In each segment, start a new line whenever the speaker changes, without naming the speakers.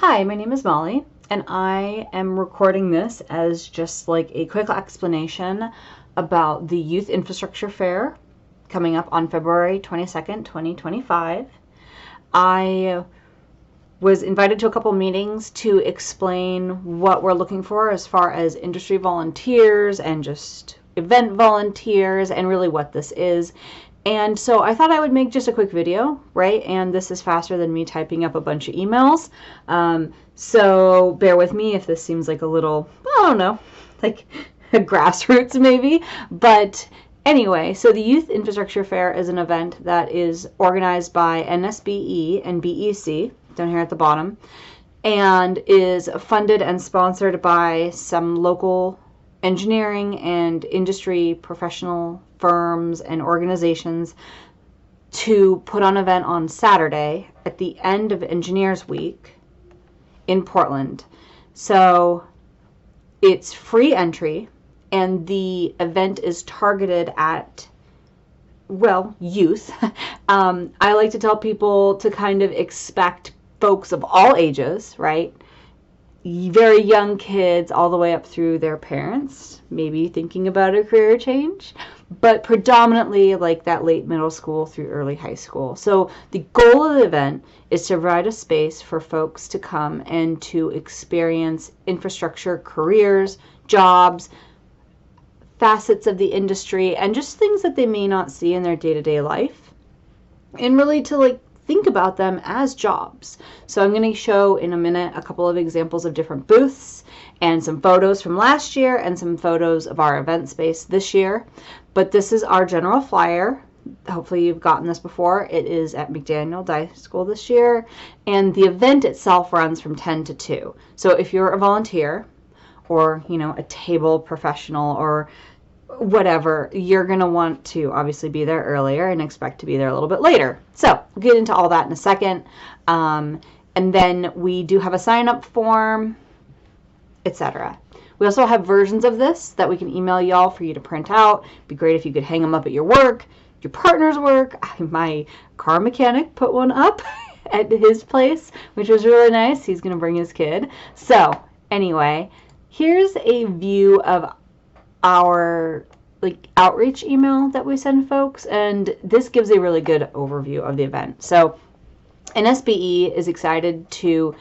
Hi, my name is Molly, and I am recording this as just like a quick explanation about the Youth Infrastructure Fair coming up on February 22nd, 2025. I was invited to a couple meetings to explain what we're looking for as far as industry volunteers and just event volunteers and really what this is. And so I thought I would make just a quick video, right? And this is faster than me typing up a bunch of emails. So bear with me if this seems like a little, I don't know, like a grassroots maybe. But anyway, so the Youth Infrastructure Fair is an event that is organized by NSBE and BEC, down here at the bottom, and is funded and sponsored by some local engineering and industry professional firms and organizations to put on an event on Saturday at the end of Engineers Week in Portland. So it's free entry, and the event is targeted at, well, youth. I like to tell people to kind of expect folks of all ages, right? Very young kids all the way up through their parents, maybe thinking about a career change, but predominantly like that late middle school through early high school. So the goal of the event is to provide a space for folks to come and to experience infrastructure, careers, jobs, facets of the industry, and just things that they may not see in their day-to-day life, and really to like think about them as jobs. So I'm going to show in a minute a couple of examples of different booths and some photos from last year and some photos of our event space this year. But this is our general flyer. Hopefully you've gotten this before. It is at McDaniel High School this year, and the event itself runs from 10 to 2. So if you're a volunteer or, you know, a table professional or whatever, you're going to want to obviously be there earlier and expect to be there a little bit later. So we'll get into all that in a second. And then we do have a sign-up form, etc. We also have versions of this that we can email y'all for you to print out. It'd be great if you could hang them up at your work, your partner's work. My car mechanic put one up at his place, which was really nice. He's going to bring his kid. So anyway, here's a view of our like outreach email that we send folks, and this gives a really good overview of the event. So NSBE is excited to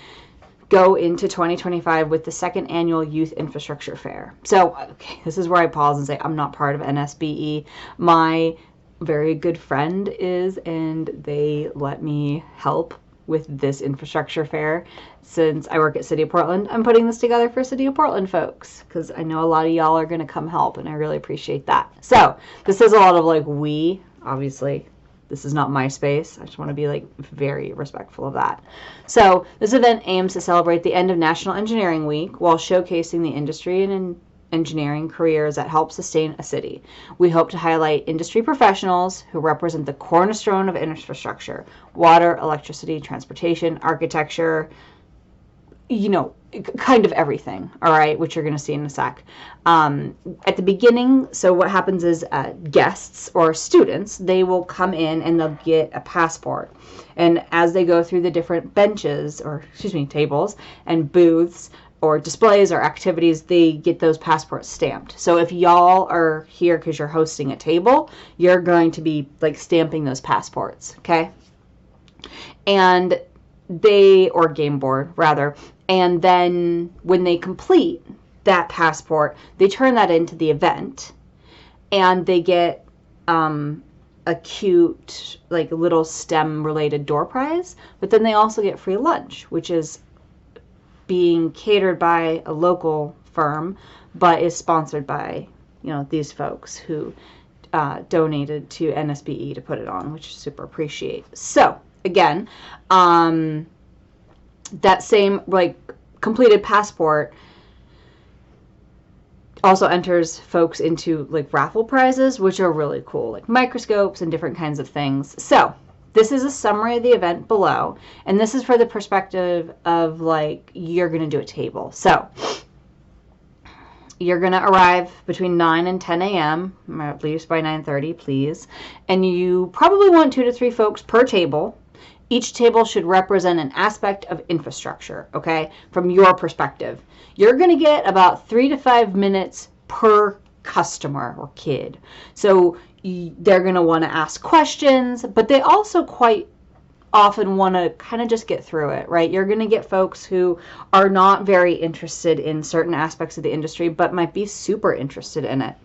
go into 2025 with the second annual Youth Infrastructure Fair. So okay, this is where I pause and say I'm not part of NSBE. My very good friend is, and they let me help with this infrastructure fair. Since I work at City of Portland, I'm putting this together for City of Portland folks, because I know a lot of y'all are going to come help, and I really appreciate that. So this is a lot of like we, obviously this is not my space. I just want to be like very respectful of that. So this event aims to celebrate the end of National Engineering Week while showcasing the industry and engineering careers that help sustain a city. We hope to highlight industry professionals who represent the cornerstone of infrastructure: water, electricity, transportation, architecture, you know, kind of everything, all right, which you're going to see in a sec. At the beginning, so what happens is guests or students, they will come in and they'll get a passport. And as they go through the different benches, or excuse me, tables and booths or displays or activities, they get those passports stamped. So if y'all are here because you're hosting a table, you're going to be like stamping those passports, okay? And they, or game board rather, and then when they complete that passport, they turn that into the event, and they get a cute like little STEM related door prize, but then they also get free lunch, which is being catered by a local firm, but is sponsored by, you know, these folks who donated to NSBE to put it on, which I super appreciate. So again, that same like completed passport also enters folks into like raffle prizes, which are really cool, like microscopes and different kinds of things. So this is a summary of the event below, and this is for the perspective of like you're going to do a table. So you're going to arrive between 9 and 10 a.m., or at least by 9:30, please. And you probably want 2 to 3 folks per table. Each table should represent an aspect of infrastructure, okay, from your perspective. You're going to get about 3 to 5 minutes per customer or kid. So they're going to want to ask questions, but they also quite often want to kind of just get through it, right? You're going to get folks who are not very interested in certain aspects of the industry, but might be super interested in it.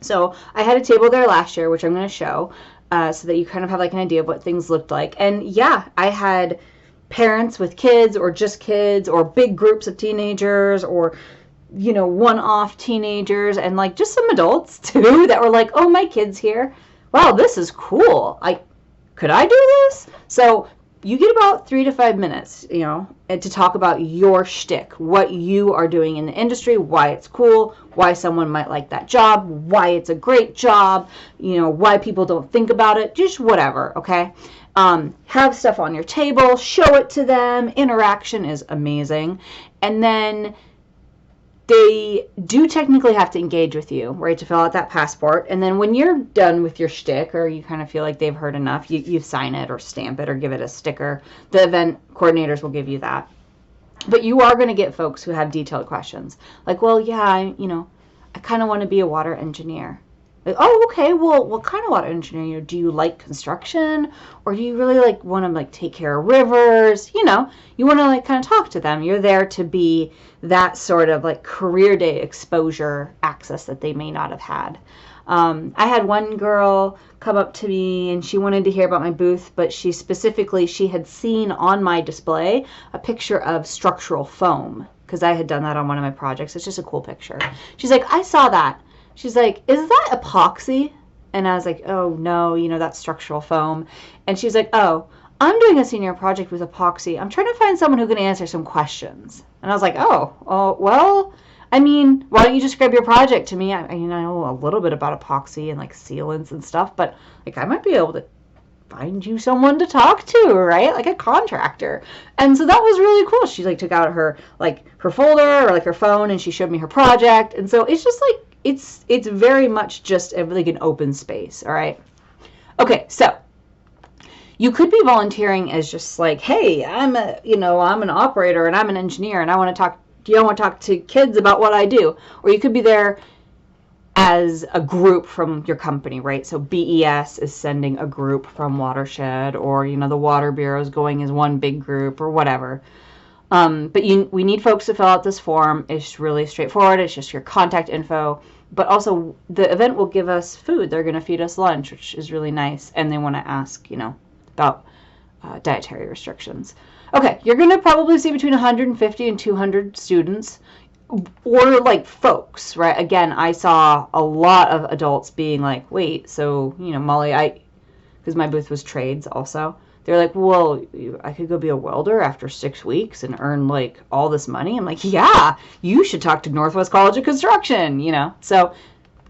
So I had a table there last year, which I'm going to show, so that you kind of have like an idea of what things looked like. And yeah, I had parents with kids or just kids or big groups of teenagers or, you know, one-off teenagers and like just some adults too that were like, oh, my kid's here. Wow, this is cool. Could I do this? So you get about 3 to 5 minutes, you know, to talk about your shtick, what you are doing in the industry, why it's cool, why someone might like that job, why it's a great job, you know, why people don't think about it, just whatever, okay? Have stuff on your table, show it to them. Interaction is amazing. And then they do technically have to engage with you, right, to fill out that passport. And then when you're done with your shtick, or you kind of feel like they've heard enough, you sign it or stamp it or give it a sticker. The event coordinators will give you that. But you are going to get folks who have detailed questions. Like, well, yeah, I kind of want to be a water engineer. Like, oh, okay, well, what kind of water engineer? Do you like construction? Or do you really like want to like take care of rivers? You know, you want to like kind of talk to them. You're there to be that sort of like career day exposure access that they may not have had. I had one girl come up to me and she wanted to hear about my booth, but she had seen on my display a picture of structural foam because I had done that on one of my projects. It's just a cool picture. She's like, I saw that. She's like, is that epoxy? And I was like, oh, no, you know, that's structural foam. And she's like, oh, I'm doing a senior project with epoxy. I'm trying to find someone who can answer some questions. And I was like, oh, well, I mean, why don't you describe your project to me? I know a little bit about epoxy and like sealants and stuff, but like I might be able to find you someone to talk to, right? Like a contractor. And so that was really cool. She like took out her folder or like her phone and she showed me her project. And so it's just like, it's very much just like an open space, all right? Okay, so you could be volunteering as just like, hey, I'm an operator and I'm an engineer and I want to talk to kids about what I do. Or you could be there as a group from your company, right? So BES is sending a group from Watershed, or, you know, the Water Bureau is going as one big group or whatever. But we need folks to fill out this form. It's really straightforward. It's just your contact info. But also, the event will give us food. They're going to feed us lunch, which is really nice. And they want to ask, you know, about dietary restrictions. Okay, you're going to probably see between 150 and 200 students or like folks, right? Again, I saw a lot of adults being like, wait, so, you know, Molly, because my booth was trades also. They're like, well, I could go be a welder after 6 weeks and earn like all this money. I'm like, yeah, you should talk to Northwest College of Construction, you know. So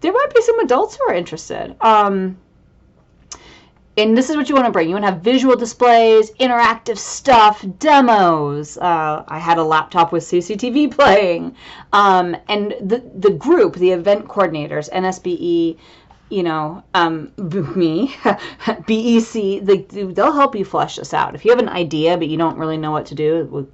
there might be some adults who are interested. And this is what you want to bring. You want to have visual displays, interactive stuff, demos. I had a laptop with CCTV playing. And the group, the event coordinators, NSBE, you know, me, BEC, they'll help you flesh this out. If you have an idea but you don't really know what to do,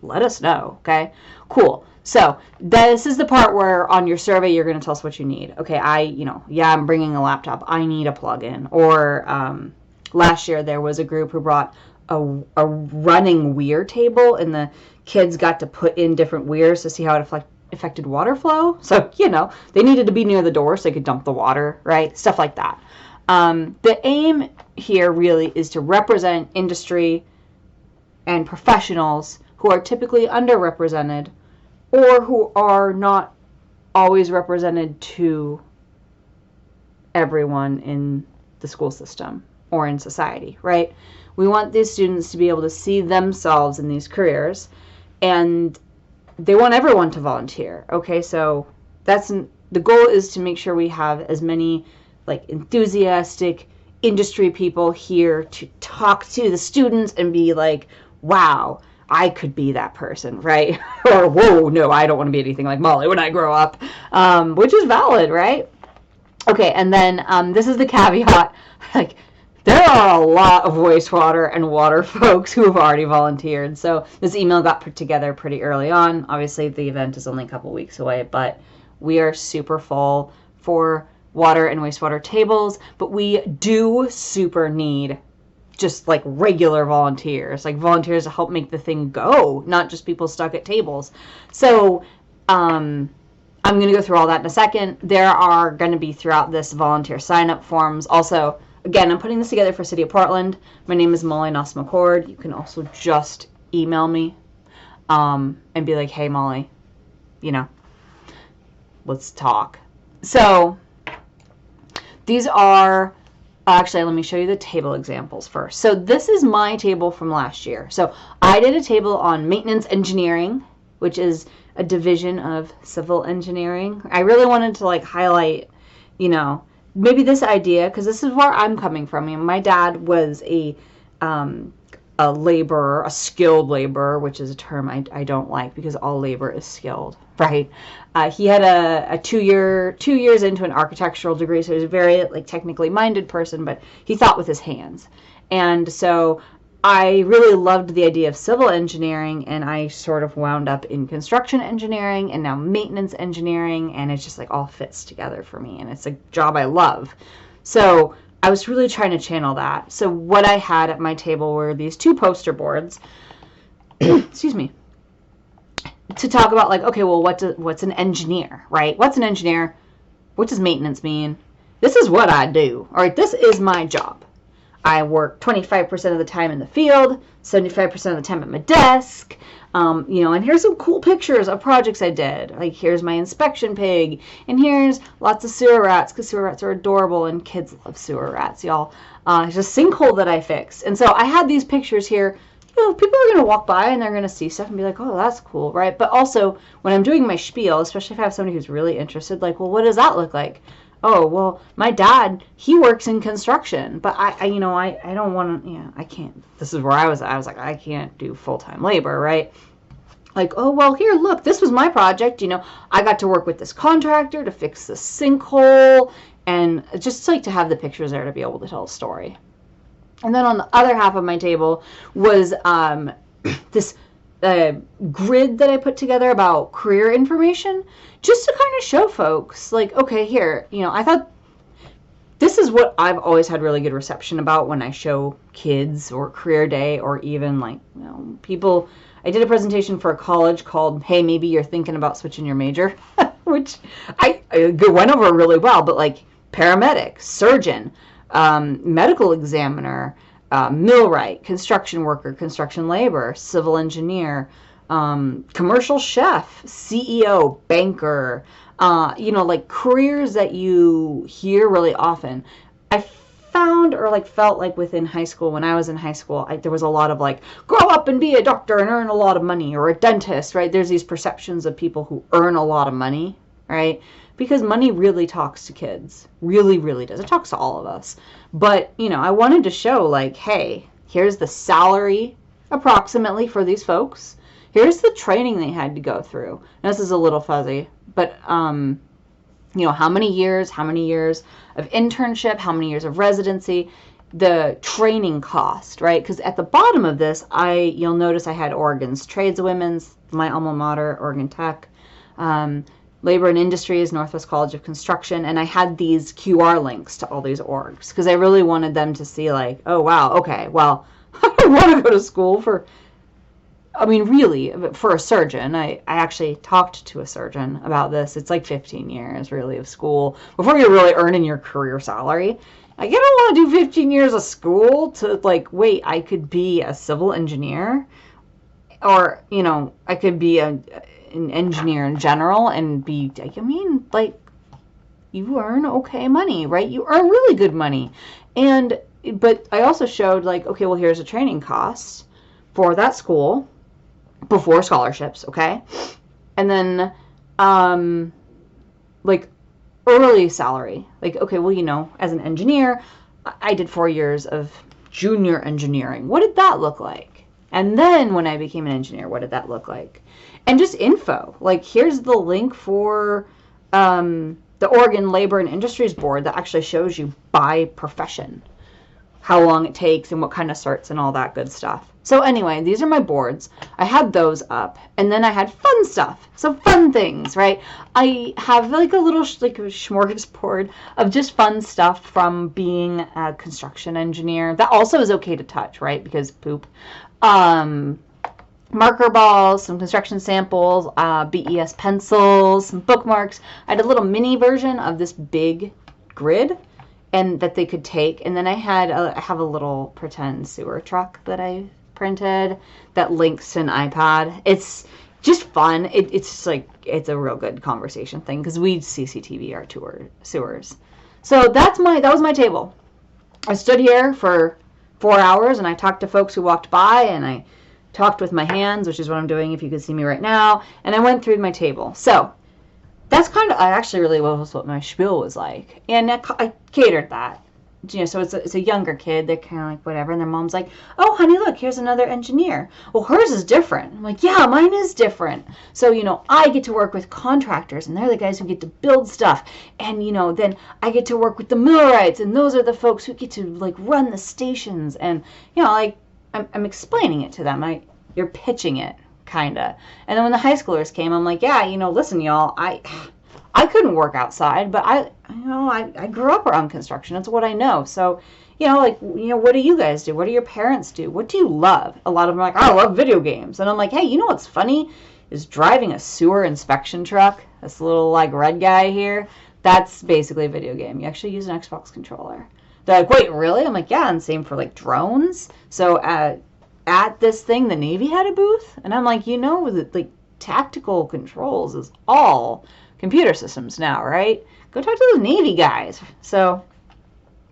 let us know, okay? Cool. So this is the part where on your survey you're going to tell us what you need. Okay, I'm bringing a laptop. I need a plug-in. Or last year there was a group who brought a running weir table, and the kids got to put in different weirs to see how it affected water flow. So, you know, they needed to be near the door so they could dump the water, right? Stuff like that. The aim here really is to represent industry and professionals who are typically underrepresented or who are not always represented to everyone in the school system or in society, right? We want these students to be able to see themselves in these careers, and they want everyone to volunteer, okay? So the goal is to make sure we have as many like enthusiastic industry people here to talk to the students and be like, wow, I could be that person, right? Or, whoa, no, I don't want to be anything like Molly when I grow up, which is valid, right? Okay, and then this is the caveat. Like, there are a lot of wastewater and water folks who have already volunteered. So this email got put together pretty early on. Obviously, the event is only a couple weeks away, but we are super full for water and wastewater tables. But we do super need just like regular volunteers, like volunteers to help make the thing go, not just people stuck at tables. So I'm going to go through all that in a second. There are going to be throughout this volunteer sign-up forms. Also, again, I'm putting this together for City of Portland. My name is Molly Noss-McCord. You can also just email me and be like, hey, Molly, you know, let's talk. So these are, actually, let me show you the table examples first. So this is my table from last year. So I did a table on maintenance engineering, which is a division of civil engineering. I really wanted to like highlight, you know, maybe this idea, because this is where I'm coming from. I mean, my dad was a laborer, a skilled laborer, which is a term I don't like because all labor is skilled, right? He had a 2 years into an architectural degree, so he was a very like technically minded person, but he thought with his hands. And so I really loved the idea of civil engineering, and I sort of wound up in construction engineering and now maintenance engineering, and it's just like all fits together for me, and it's a job I love. So I was really trying to channel that. So what I had at my table were these two poster boards, excuse me, to talk about like, okay, well, what's an engineer, right? What's an engineer? What does maintenance mean? This is what I do. All right, this is my job. I work 25% of the time in the field, 75% of the time at my desk, you know, and here's some cool pictures of projects I did. Like, here's my inspection pig, and here's lots of sewer rats, because sewer rats are adorable, and kids love sewer rats, y'all. It's a sinkhole that I fixed. And so I had these pictures here. You know, people are going to walk by, and they're going to see stuff and be like, oh, that's cool, right? But also, when I'm doing my spiel, especially if I have somebody who's really interested, like, well, what does that look like? Oh, well, my dad, he works in construction, but I you know, I don't want to, yeah, I can't. This is where I was like, I can't do full-time labor, right? Like, oh, well, here, look, this was my project, you know, I got to work with this contractor to fix the sinkhole, and just like to have the pictures there to be able to tell a story. And then on the other half of my table was this grid that I put together about career information, just to kind of show folks, like, okay, here, you know, I thought this is what I've always had really good reception about when I show kids or career day, or even like, you know, people. I did a presentation for a college called, hey, maybe you're thinking about switching your major, which I went over really well, but like paramedic, surgeon, medical examiner, millwright, construction worker, construction labor, civil engineer, commercial chef, CEO, banker, you know, like careers that you hear really often. I found, or like felt like within high school, when I was in high school, there was a lot of like, grow up and be a doctor and earn a lot of money, or a dentist, right? There's these perceptions of people who earn a lot of money, right? Because money really talks to kids. Really, really does. It talks to all of us. But, you know, I wanted to show like, hey, here's the salary approximately for these folks. Here's the training they had to go through. Now, this is a little fuzzy, but, you know, how many years of internship, how many years of residency, the training cost, right? Because at the bottom of this, you'll notice I had Oregon's Tradeswomen's, my alma mater, Oregon Tech, Labor and Industries, Northwest College of Construction, and I had these QR links to all these orgs because I really wanted them to see like, oh, wow, okay, well, I want to go to school for, I mean, really, for a surgeon. I actually talked to a surgeon about this. It's like 15 years, really, of school before you're really earning your career salary. Like, you don't want to do 15 years of school to, like, wait, I could be a civil engineer, or, you know, I could be an engineer in general and be, I mean, like, you earn okay money, right? You earn really good money. But I also showed, like, okay, well, here's a training cost for that school before scholarships, okay? And then, like, early salary. Like, okay, well, you know, as an engineer, I did 4 years of junior engineering. What did that look like? And then when I became an engineer, what did that look like? And just info. Like, here's the link for the Oregon Labor and Industries Board that actually shows you by profession. how long it takes and what kind of certs and all that good stuff. So anyway, these are my boards. I had those up, and then I had fun stuff. So fun things, right? I have like a little like a smorgasbord of just fun stuff from being a construction engineer. That also is okay to touch, right? Because poop. Marker balls, some construction samples, BES pencils, some bookmarks. I had a little mini version of this big grid, and that they could take. And then I have a little pretend sewer truck that I printed that links to an iPad. It's just fun. It's just like, it's a real good conversation thing because we CCTV our sewers. So that was my table. I stood here for 4 hours and I talked to folks who walked by, and I talked with my hands, which is what I'm doing if you could see me right now, and I went through my table. So that's I actually really was what my spiel was like, and I catered that. So it's a younger kid. They're kind of like whatever, and their mom's like, "Oh, honey, look, here's another engineer. Well, hers is different." I'm like, "Yeah, mine is different." So I get to work with contractors, and they're the guys who get to build stuff, and then I get to work with the millwrights, and those are the folks who get to like run the stations, and like I'm explaining it to them. You're pitching it, kinda. And then when the high schoolers came, I'm like, "Yeah, listen, y'all, I couldn't work outside, but I grew up around construction. It's what I know. So, what do you guys do? What do your parents do? What do you love?" A lot of them are like, "I love video games." And I'm like, "Hey, what's funny is driving a sewer inspection truck. This little like red guy here. That's basically a video game. You actually use an Xbox controller." They're like, "Wait, really?" I'm like, "Yeah." And same for like drones. So at this thing, the Navy had a booth, and I'm like, like tactical controls is all computer systems now, right? Go talk to those Navy guys. So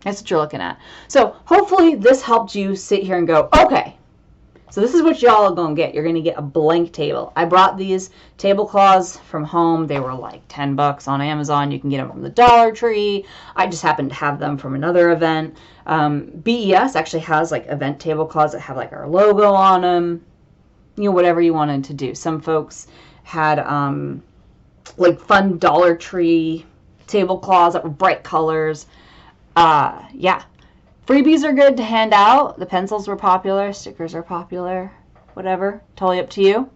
that's what you're looking at. So hopefully this helped you sit here and go, okay, so this is what y'all are going to get. You're going to get a blank table. I brought these tablecloths from home. They were like $10 on Amazon. You can get them from the Dollar Tree. I just happened to have them from another event. BES actually has like event tablecloths that have like our logo on them. Whatever you wanted to do. Some folks had like fun Dollar Tree tablecloths that were bright colors. Yeah. Freebies are good to hand out. The pencils were popular. Stickers are popular. Whatever. Totally up to you.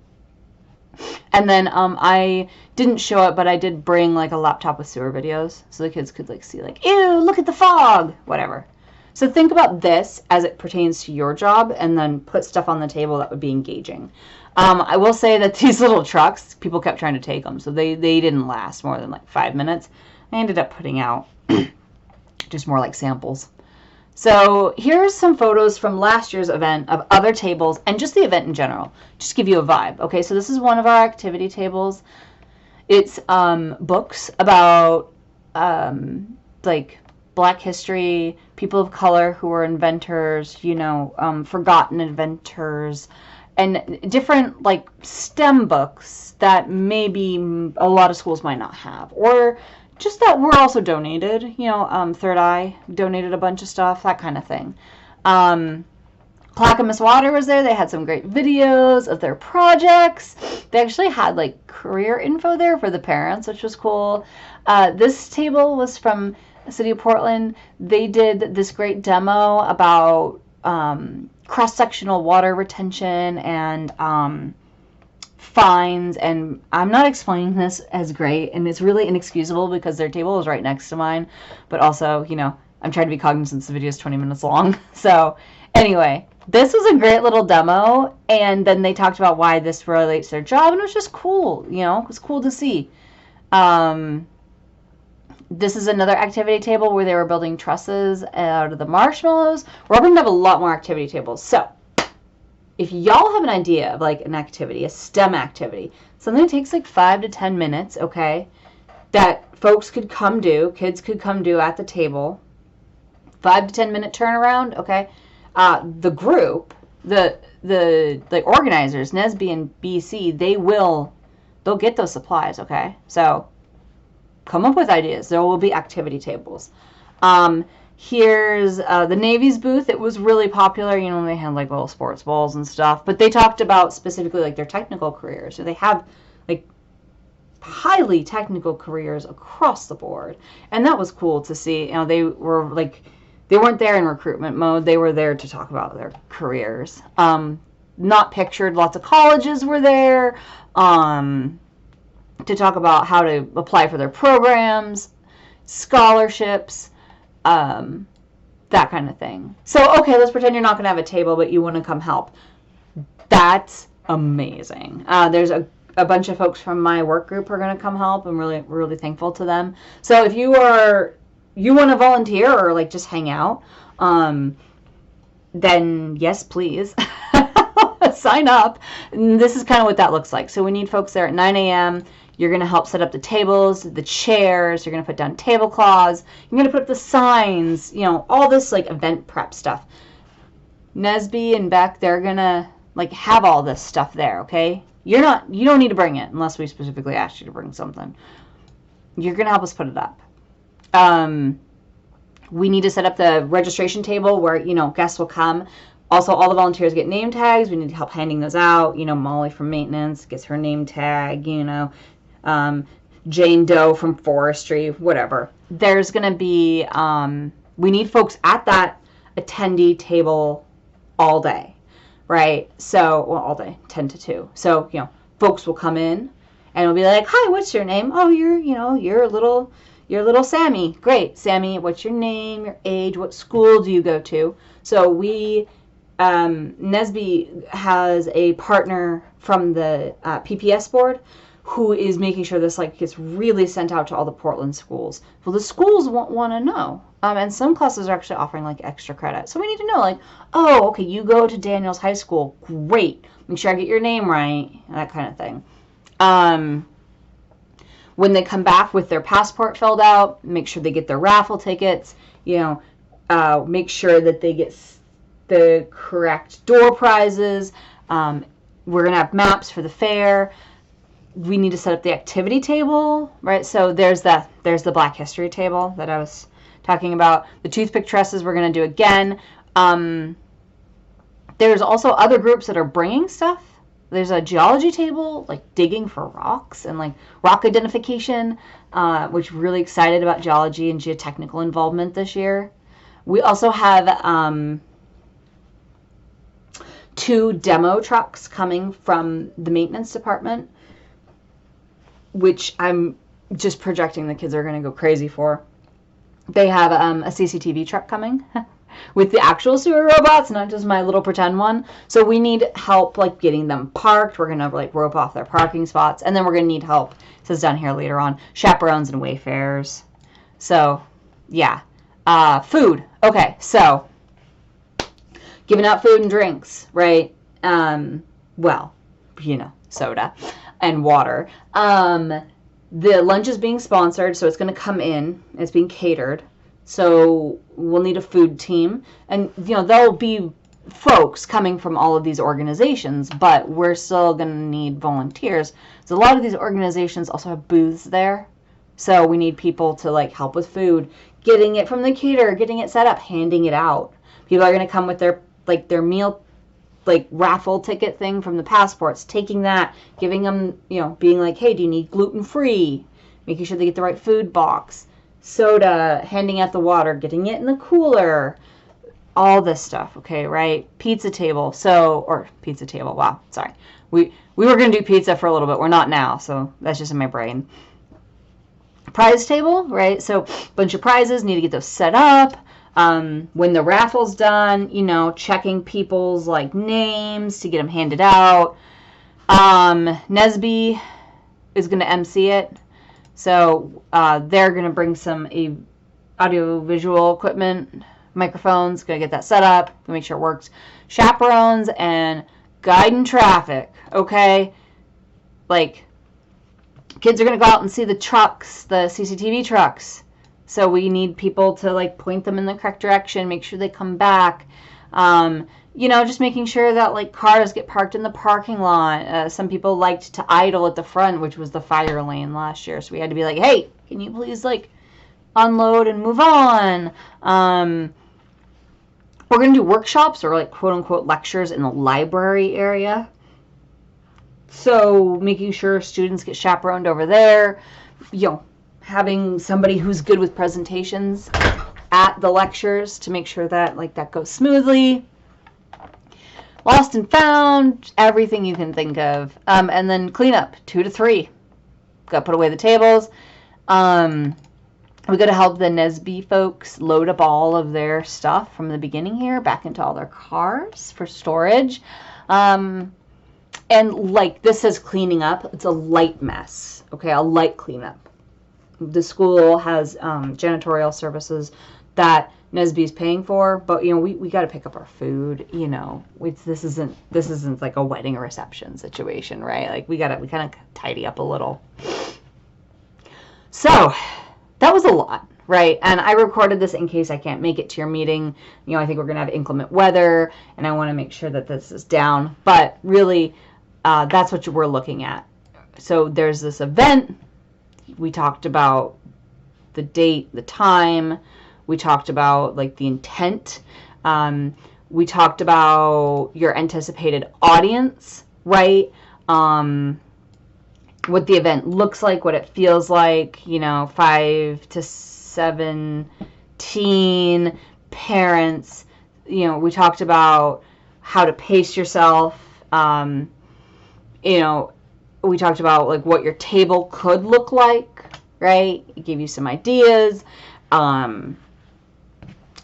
And then I didn't show it, but I did bring like a laptop with sewer videos so the kids could like see like, ew, look at the fog. Whatever. So think about this as it pertains to your job, and then put stuff on the table that would be engaging. I will say that these little trucks, people kept trying to take them, so they didn't last more than like 5 minutes. I ended up putting out just more like samples. So here's some photos from last year's event of other tables and just the event in general. Just give you a vibe. Okay, so this is one of our activity tables. It's books about like Black history, people of color who were inventors, forgotten inventors, and different like STEM books that maybe a lot of schools might not have, or just that were also donated. Third Eye donated a bunch of stuff, that kind of thing. Clackamas Water was there. They had some great videos of their projects. They actually had like career info there for the parents, which was cool. This table was from the city of Portland. They did this great demo about cross-sectional water retention and fines, and I'm not explaining this as great, and it's really inexcusable because their table was right next to mine, but also, I'm trying to be cognizant the video is 20 minutes long. So anyway, this was a great little demo, and then they talked about why this relates to their job, and it was just cool. It was cool to see. This is another activity table where they were building trusses out of the marshmallows. We're going to have a lot more activity tables. So if y'all have an idea of like an activity, a STEM activity, something that takes like 5 to 10 minutes, okay, that folks could come do, kids could come do at the table, 5 to 10 minute turnaround, okay, the group, the organizers, NSBE and BC, they'll get those supplies, okay? So come up with ideas. There will be activity tables. Here's the Navy's booth. It was really popular. They had like little sports balls and stuff, but they talked about specifically like their technical careers. So they have like highly technical careers across the board, and that was cool to see. They were like they weren't there in recruitment mode. They were there to talk about their careers. Not pictured. Lots of colleges were there to talk about how to apply for their programs, scholarships, that kind of thing. So, okay, let's pretend you're not going to have a table, but you want to come help. That's amazing. There's a bunch of folks from my work group are going to come help. I'm really, really thankful to them. So if you want to volunteer or like just hang out, then yes, please. Sign up. And this is kind of what that looks like. So we need folks there at 9 a.m. You're going to help set up the tables, the chairs. You're going to put down tablecloths. You're going to put up the signs, you know, all this like event prep stuff. NSBE and Beck, they're going to like have all this stuff there, okay? You don't need to bring it unless we specifically asked you to bring something. You're going to help us put it up. We need to set up the registration table where, you know, guests will come. Also, all the volunteers get name tags. We need help handing those out. You know, Molly from maintenance gets her name tag, you know, Jane Doe from forestry, whatever. There's going to be, we need folks at that attendee table all day, right? So, well, all day, 10 to 2. So, you know, folks will come in and will be like, hi, what's your name? Oh, you're little Sammy. Great, Sammy, what's your name, your age, what school do you go to? So we, NSBE has a partner from the PPS board who is making sure this like gets really sent out to all the Portland schools. Well, the schools won't want to know. And some classes are actually offering like extra credit. So we need to know like, oh, okay, you go to Daniels High School. Great. Make sure I get your name right. That kind of thing. When they come back with their passport filled out, make sure they get their raffle tickets, you know, make sure that they get the correct door prizes. We're going to have maps for the fair. We need to set up the activity table, right? So there's the Black History table that I was talking about. The toothpick trusses we're going to do again. There's also other groups that are bringing stuff. There's a geology table, like digging for rocks and like rock identification, which we're really excited about geology and geotechnical involvement this year. We also have 2 demo trucks coming from the maintenance department, which I'm just projecting the kids are going to go crazy for. They have a CCTV truck coming with the actual sewer robots, not just my little pretend one. So we need help like getting them parked. We're going to like rope off their parking spots. And then we're going to need help, it says down here later on, chaperones and wayfarers. So yeah. Food. Okay, so giving out food and drinks, right? Well, you know, soda and water. The lunch is being sponsored, so it's going to come in. It's being catered. So we'll need a food team. And, you know, there'll be folks coming from all of these organizations, but we're still going to need volunteers. So a lot of these organizations also have booths there. So we need people to, like, help with food, getting it from the caterer, getting it set up, handing it out. People are going to come with their meal, like, raffle ticket thing from the passports, taking that, giving them, you know, being like, hey, do you need gluten-free? Making sure they get the right food box. Soda, handing out the water, getting it in the cooler, all this stuff, okay, right? Pizza table, wow, sorry. We were going to do pizza for a little bit. We're not now, so that's just in my brain. Prize table, right? So a bunch of prizes, need to get those set up. When the raffle's done, you know, checking people's, like, names to get them handed out. NSBE is going to MC it. So they're going to bring some audio-visual equipment, microphones, going to get that set up, make sure it works. Chaperones and guiding traffic, okay? Like, kids are going to go out and see the trucks, the CCTV trucks. So we need people to, like, point them in the correct direction, make sure they come back. You know, just making sure that, like, cars get parked in the parking lot. Some people liked to idle at the front, which was the fire lane last year. So we had to be like, hey, can you please, like, unload and move on? We're going to do workshops or, like, quote-unquote lectures in the library area. So making sure students get chaperoned over there. You know, having somebody who's good with presentations at the lectures to make sure that like that goes smoothly. Lost and found, everything you can think of. And then cleanup, 2 to 3. Got to put away the tables. We got to help the NSBE folks load up all of their stuff from the beginning here back into all their cars for storage. And like this is cleaning up. It's a light mess. Okay, a light cleanup. The school has janitorial services that NSBE is paying for, but you know we got to pick up our food. You know, this isn't like a wedding or reception situation, right? Like we kind of tidy up a little. So that was a lot, right? And I recorded this in case I can't make it to your meeting. You know, I think we're gonna have inclement weather, and I want to make sure that this is down. But really, that's what we're looking at. So there's this event. We talked about the date, the time. We talked about like the intent. We talked about your anticipated audience, right? What the event looks like, what it feels like, you know, 5 to 17 parents. You know, we talked about how to pace yourself. You know, we talked about like what your table could look like, right? It gave you some ideas.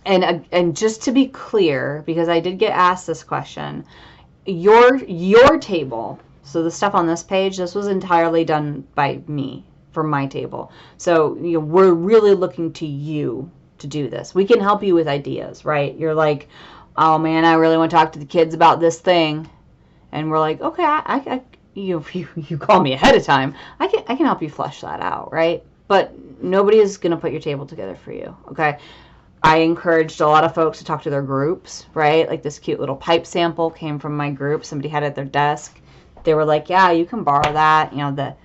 And just to be clear, because I did get asked this question, your table, so the stuff on this page, this was entirely done by me for my table. So you know, we're really looking to you to do this. We can help you with ideas, right? You're like, oh man, I really want to talk to the kids about this thing, and we're like, okay, you call me ahead of time, I can help you flesh that out, right? But nobody is gonna put your table together for you, okay? I encouraged a lot of folks to talk to their groups, right? Like this cute little pipe sample came from my group. Somebody had it at their desk. They were like, yeah, you can borrow that. You know,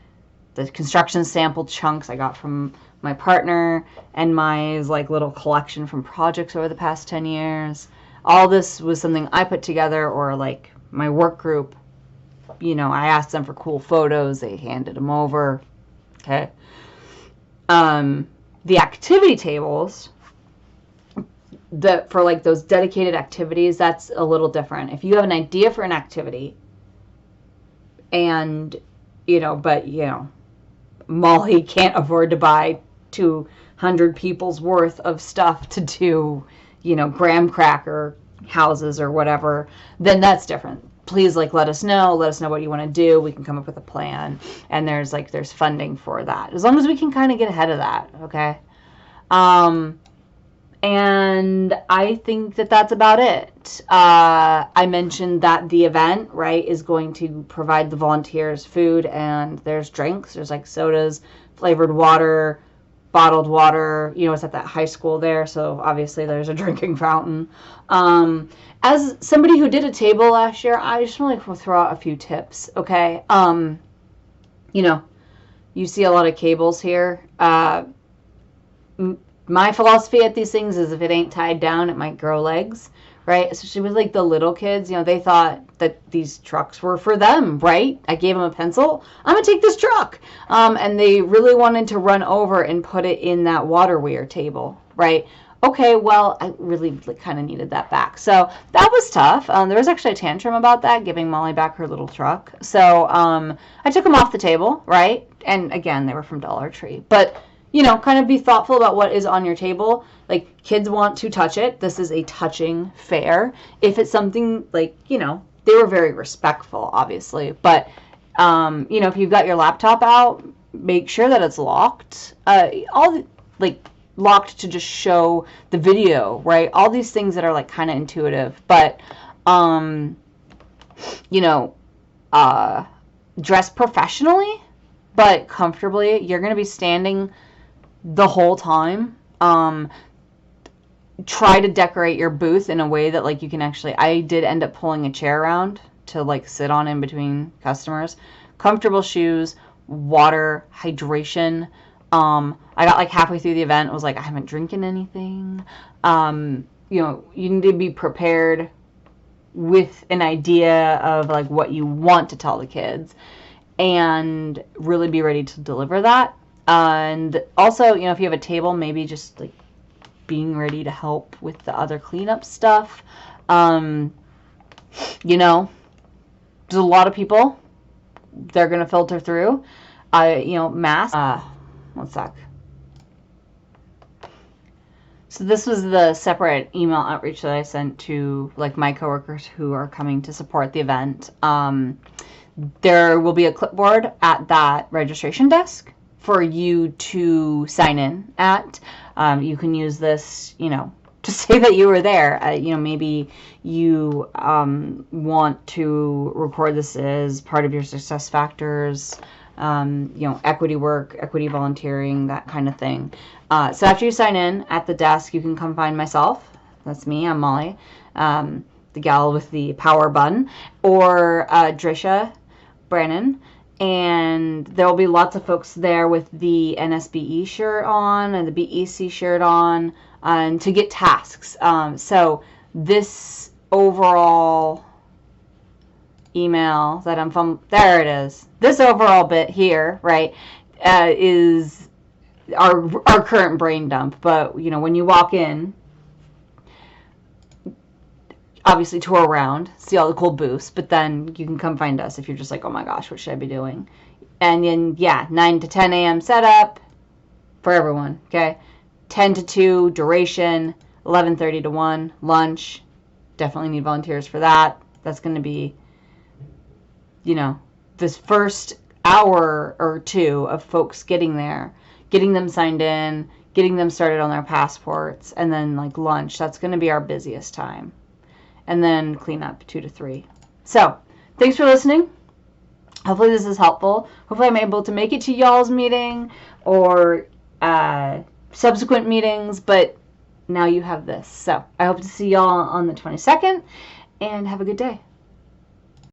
the construction sample chunks I got from my partner and my like little collection from projects over the past 10 years. All this was something I put together, or like my work group, you know, I asked them for cool photos. They handed them over. Okay. The activity tables, for like those dedicated activities, that's a little different. If you have an idea for an activity and, you know, but, you know, Molly can't afford to buy 200 people's worth of stuff to do, you know, graham cracker houses or whatever, then that's different. Please, like, let us know what you want to do. We can come up with a plan, and there's funding for that, as long as we can kind of get ahead of that. Okay. And I think that that's about it. I mentioned that the event, right, is going to provide the volunteers food, and there's drinks. There's like sodas, flavored water, bottled water. You know, it's at that high school there, so obviously there's a drinking fountain. As somebody who did a table last year, I just want to throw out a few tips, okay? You know, you see a lot of cables here. My philosophy at these things is if it ain't tied down, it might grow legs, right? Especially with like the little kids, you know, they thought that these trucks were for them, right? I gave them a pencil. I'm going to take this truck. And they really wanted to run over and put it in that water weir table, right? Okay, well, I really kind of needed that back. So that was tough. There was actually a tantrum about that, giving Molly back her little truck. So I took them off the table, right? And again, they were from Dollar Tree. But you know, kind of be thoughtful about what is on your table. Like, kids want to touch it. This is a touching fair. If it's something like, you know, they were very respectful, obviously. But, you know, if you've got your laptop out, make sure that it's locked. Locked to just show the video, right? All these things that are, like, kind of intuitive. But, you know, dress professionally, but comfortably. You're going to be standing the whole time. Try to decorate your booth in a way that like you can actually, I did end up pulling a chair around to like sit on in between customers. Comfortable shoes, water, hydration. I got like halfway through the event, was like, I haven't drinking anything. You know, you need to be prepared with an idea of like what you want to tell the kids and really be ready to deliver that. And also, you know, if you have a table, maybe just like being ready to help with the other cleanup stuff. You know, there's a lot of people. They're going to filter through. You know, mass. One sec. So this was the separate email outreach that I sent to like my coworkers who are coming to support the event. There will be a clipboard at that registration desk for you to sign in at. You can use this, you know, to say that you were there. You know, maybe you want to record this as part of your success factors, you know, equity work, equity volunteering, that kind of thing. So after you sign in at the desk, you can come find myself. That's me. I'm Molly, the gal with the power bun, or Drisha Brannon, and there will be lots of folks there with the NSBE shirt on and the BEC shirt on, and to get tasks. So this overall email that I'm from, there it is. This overall bit here, right, is our current brain dump. But you know, when you walk in, obviously tour around, see all the cool booths, but then you can come find us if you're just like, oh my gosh, what should I be doing? And then, yeah, 9 to 10 a.m. setup for everyone, okay? 10 to 2 duration, 11:30 to 1 lunch. Definitely need volunteers for that. That's going to be, you know, this first hour or two of folks getting there, getting them signed in, getting them started on their passports, and then like lunch. That's going to be our busiest time. And then clean up 2 to 3. So thanks for listening. Hopefully this is helpful. Hopefully I'm able to make it to y'all's meeting or subsequent meetings, but now you have this. So I hope to see y'all on the 22nd, and have a good day.